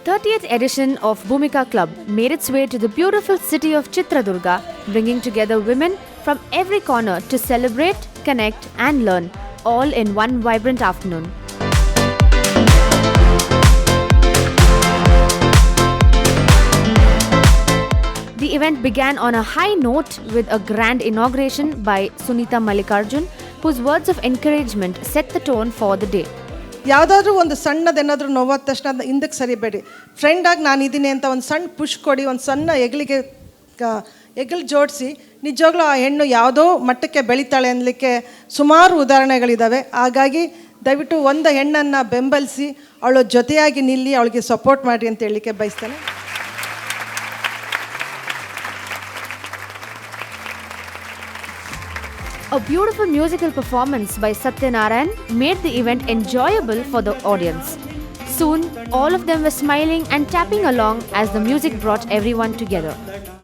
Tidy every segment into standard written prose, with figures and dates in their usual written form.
30th edition of Bhumika Club made its way to the beautiful city of Chitradurga, bringing together women from every corner to celebrate, connect and learn, all in one vibrant afternoon. The event began on a high note with a grand inauguration by Sunita Mallikarjun, whose words of encouragement set the tone for the day. ಯಾವುದಾದ್ರೂ ಒಂದು ಸಣ್ಣದೇನಾದರೂ ನೋವಾದ ತಕ್ಷಣ ಅದನ್ನ ಹಿಂದಕ್ಕೆ ಸರಿಬೇಡಿ. ಫ್ರೆಂಡಾಗಿ ನಾನು ಇದ್ದೀನಿ ಅಂತ ಒಂದು ಸಣ್ಣ ಪುಷ್ ಕೊಡಿ, ಒಂದು ಸಣ್ಣ ಹೆಗಲು ಜೋಡಿಸಿ. ನಿಜವಾಗ್ಲೂ ಆ ಹೆಣ್ಣು ಯಾವುದೋ ಮಟ್ಟಕ್ಕೆ ಬೆಳೀತಾಳೆ ಅನ್ನಲಿಕ್ಕೆ ಸುಮಾರು ಉದಾಹರಣೆಗಳಿದ್ದಾವೆ. ಹಾಗಾಗಿ ದಯವಿಟ್ಟು ಒಂದು ಹೆಣ್ಣನ್ನು ಬೆಂಬಲಿಸಿ ಅವಳ ಜೊತೆಯಾಗಿ ನಿಲ್ಲಿ, ಅವಳಿಗೆ ಸಪೋರ್ಟ್ ಮಾಡಿರಿ ಅಂತ ಹೇಳಲಿಕ್ಕೆ ಬಯಸ್ತೇನೆ. A beautiful musical performance by Satyanarayan made the event enjoyable for the audience. Soon, all of them were smiling and tapping along as the music brought everyone together.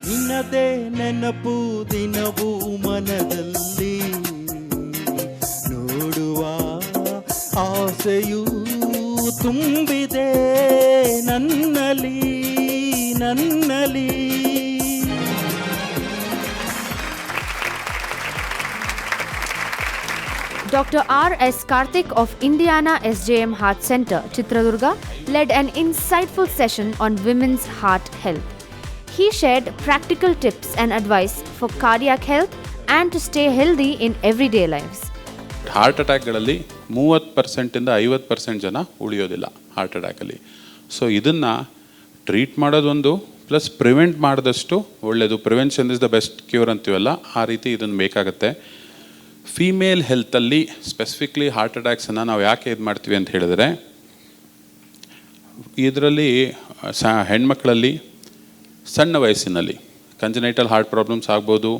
ನಿನ್ನದೇ ನೆನಪು ದಿನವೂ ಮನದಲ್ಲಿ ನೋಡುವ ಆಸೆಯೂ ತುಂಬಿದೆ ನನ್ನಲ್ಲಿ. Dr. R.S. Karthik of Indiana SJM Heart Center, Chitradurga, led an insightful session on women's heart health. He shared practical tips and advice for cardiac health and to stay healthy in everyday lives. Heart ಅಟ್ಯಾಕ್ಗಳಲ್ಲಿ 30% 50% ಜನ ಉಳಿಯೋದಿಲ್ಲ heart ಅಟ್ಯಾಕಲ್ಲಿ. So ಇದನ್ನು treat ಮಾಡೋದೊಂದು plus prevent ಮಾಡಿದಷ್ಟು ಒಳ್ಳೆಯದು. Prevention is the best cure ಅಂತೀವಲ್ಲ, ಆ ರೀತಿ ಇದನ್ನು ಬೇಕಾಗುತ್ತೆ. ಫೀಮೇಲ್ ಹೆಲ್ತಲ್ಲಿ ಸ್ಪೆಸಿಫಿಕ್ಲಿ ಹಾರ್ಟ್ ಅಟ್ಯಾಕ್ಸನ್ನು ನಾವು ಯಾಕೆ ಇದು ಮಾಡ್ತೀವಿ ಅಂತ ಹೇಳಿದ್ರೆ, ಇದರಲ್ಲಿ ಹೆಣ್ಮಕ್ಳಲ್ಲಿ ಸಣ್ಣ ವಯಸ್ಸಿನಲ್ಲಿ ಕಂಜನೈಟಲ್ ಹಾರ್ಟ್ ಪ್ರಾಬ್ಲಮ್ಸ್ ಆಗ್ಬೋದು,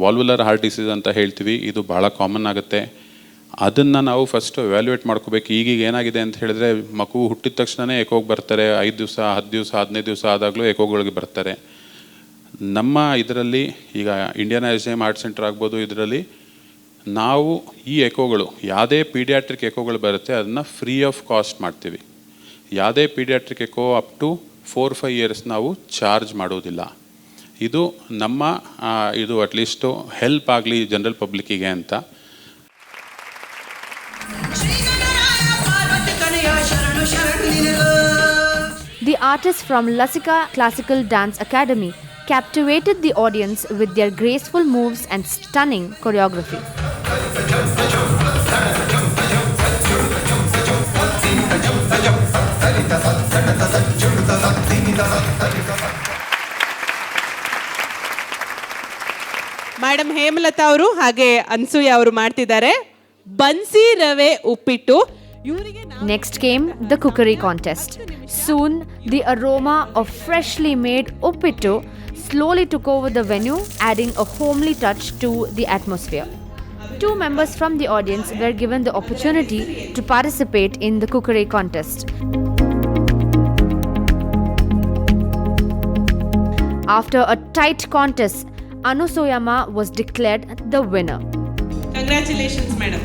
ವಾಲ್ವುಲರ್ ಹಾರ್ಟ್ ಡಿಸೀಸ್ ಅಂತ ಹೇಳ್ತೀವಿ, ಇದು ಭಾಳ ಕಾಮನ್ ಆಗುತ್ತೆ. ಅದನ್ನು ನಾವು ಫಸ್ಟು ಎವ್ಯಾಲ್ಯೂಯೇಟ್ ಮಾಡ್ಕೋಬೇಕು. ಈಗೀಗ ಏನಾಗಿದೆ ಅಂತ ಹೇಳಿದ್ರೆ, ಮಗು ಹುಟ್ಟಿದ ತಕ್ಷಣವೇ ಎಕೋಗೆ ಬರ್ತಾರೆ. 5 ದಿವಸ 10 ದಿವಸ 15 ದಿವಸ ಆದಾಗಲೂ ಎಕೋಗಳಿಗೆ ಬರ್ತಾರೆ. ನಮ್ಮ ಇದರಲ್ಲಿ ಈಗ ಇಂಡಿಯನ್ SJM ಹಾರ್ಟ್ ಸೆಂಟರ್ ಆಗ್ಬೋದು, ಇದರಲ್ಲಿ ನಾವು ಈ ಎಕೋಗಳು ಯಾವುದೇ ಪೀಡಿಯಾಟ್ರಿಕ್ ಎಕೋಗಳು ಬರುತ್ತೆ ಅದನ್ನು ಫ್ರೀ ಆಫ್ ಕಾಸ್ಟ್ ಮಾಡ್ತೀವಿ. ಯಾವುದೇ pediatric echo up to 4-5 years ನಾವು ಚಾರ್ಜ್ ಮಾಡೋದಿಲ್ಲ. ಇದು ನಮ್ಮ ಇದು ಅಟ್ಲೀಸ್ಟು ಹೆಲ್ಪ್ ಆಗಲಿ ಜನರಲ್ ಪಬ್ಲಿಕ್ಕಿಗೆ ಅಂತ. The artists from Lasika Classical Dance Academy captivated the audience with their graceful moves and stunning choreography. Madam Hemalatha ಅವರು ಹಾಗೆ ಅನ್ಸೂಯ ಅವರು ಮಾಡ್ತಿದ್ದಾರೆ ಬನ್ಸಿ ರವೆ ಉಪ್ಪಿಟ್ಟು. Next came the cookery contest. Soon, the aroma of freshly made uppittu slowly took over the venue, adding a homely touch to the atmosphere. 2 members from the audience were given the opportunity to participate in the cookery contest. After a tight contest, Anusuyama was declared the winner. Congratulations, madam.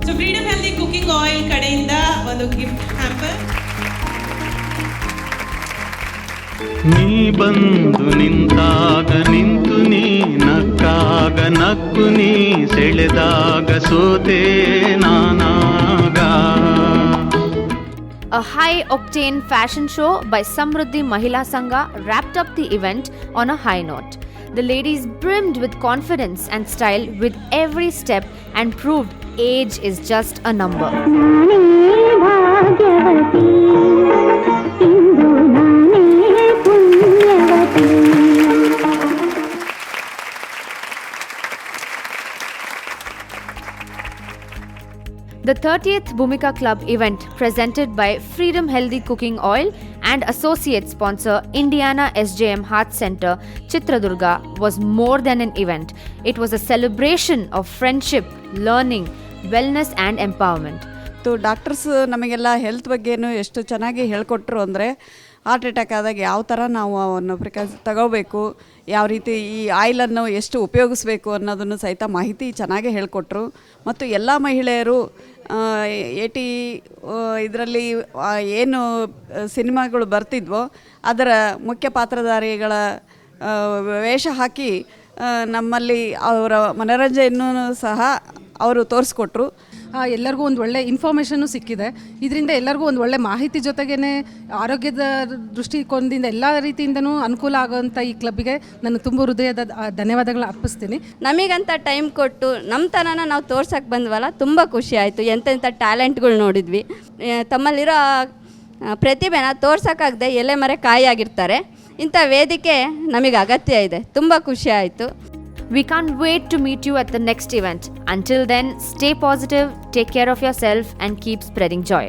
So Freedom Healthy Cooking Oil ಕಡೆಯಿಂದ ಒಂದು gift hamper. ನೀ ಬಂದು ನಿಂತಾಗ ನಿಂತು ನೀ ನಕ್ಕಾಗ ನಕ್ಕು ನೀ ಸೆಳೆದಾಗ ಸೋತೆ ನಾನಾಗ. A high-octane fashion show by Samruddhi Mahila Sangha wrapped up the event on a high note. The ladies brimmed with confidence and style with every step and proved age is just a number. The 30th Bhumika Club event, presented by Freedom Healthy Cooking Oil and associate sponsor Indiana SJM Heart Center, Chitradurga, was more than an event. It was a celebration of friendship, learning, wellness and empowerment. Doctors ನಮಗೆಲ್ಲ health ಬಗ್ಗೆನೂ ಎಷ್ಟು ಚೆನ್ನಾಗಿ ಹೇಳ್ಕೊಟ್ರು ಅಂದರೆ heart attack ಆದಾಗ ಯಾವ ಥರ ನಾವು ಅವನ್ನು ತಗೋಬೇಕು, ಯಾವ ರೀತಿ ಈ ಆಯಿಲನ್ನು ಎಷ್ಟು ಉಪಯೋಗಿಸ್ಬೇಕು ಅನ್ನೋದನ್ನು ಸಹಿತ ಮಾಹಿತಿ ಚೆನ್ನಾಗೇ ಹೇಳಿಕೊಟ್ರು. ಮತ್ತು ಎಲ್ಲ ಮಹಿಳೆಯರು ಇದರಲ್ಲಿ ಏನು ಸಿನಿಮಾಗಳು ಬರ್ತಿದ್ವೋ ಅದರ ಮುಖ್ಯ ಪಾತ್ರಧಾರಿಗಳ ವೇಷ ಹಾಕಿ ನಮ್ಮಲ್ಲಿ ಅವರ ಮನೋರಂಜನೆಯನ್ನು ಸಹ ಅವರು ತೋರಿಸ್ಕೊಟ್ರು. ಎಲ್ಲರಿಗೂ ಒಂದು ಒಳ್ಳೆ ಇನ್ಫಾರ್ಮೇಷನ್ನು ಸಿಕ್ಕಿದೆ. ಇದರಿಂದ ಎಲ್ಲರಿಗೂ ಒಂದು ಒಳ್ಳೆ ಮಾಹಿತಿ ಜೊತೆಗೇ ಆರೋಗ್ಯದ ದೃಷ್ಟಿಕೋನದಿಂದ ಎಲ್ಲ ರೀತಿಯಿಂದನೂ ಅನುಕೂಲ ಆಗೋವಂಥ ಈ ಕ್ಲಬ್ಗೆ ನಾನು ತುಂಬ ಹೃದಯದ ಧನ್ಯವಾದಗಳನ್ನ ಅರ್ಪಿಸ್ತೀನಿ. ನಮಗಂತ ಟೈಮ್ ಕೊಟ್ಟು ನಮ್ಮ ತನನ ನಾವು ತೋರ್ಸಕ್ಕೆ ಬಂದ್ವಲ್ಲ, ತುಂಬ ಖುಷಿ ಆಯಿತು. ಎಂತೆಂಥ ಟ್ಯಾಲೆಂಟ್ಗಳು ನೋಡಿದ್ವಿ. ತಮ್ಮಲ್ಲಿರೋ ಪ್ರತಿಭೆನ ತೋರ್ಸೋಕ್ಕಾಗದೆ ಎಲೆ ಮರೆ ಕಾಯಾಗಿರ್ತಾರೆ. ಇಂಥ ವೇದಿಕೆ ನಮಗೆ ಅಗತ್ಯ ಇದೆ. ತುಂಬ ಖುಷಿ ಆಯಿತು. We can't wait to meet you at the next event. Until then, stay positive, take care of yourself, and keep spreading joy.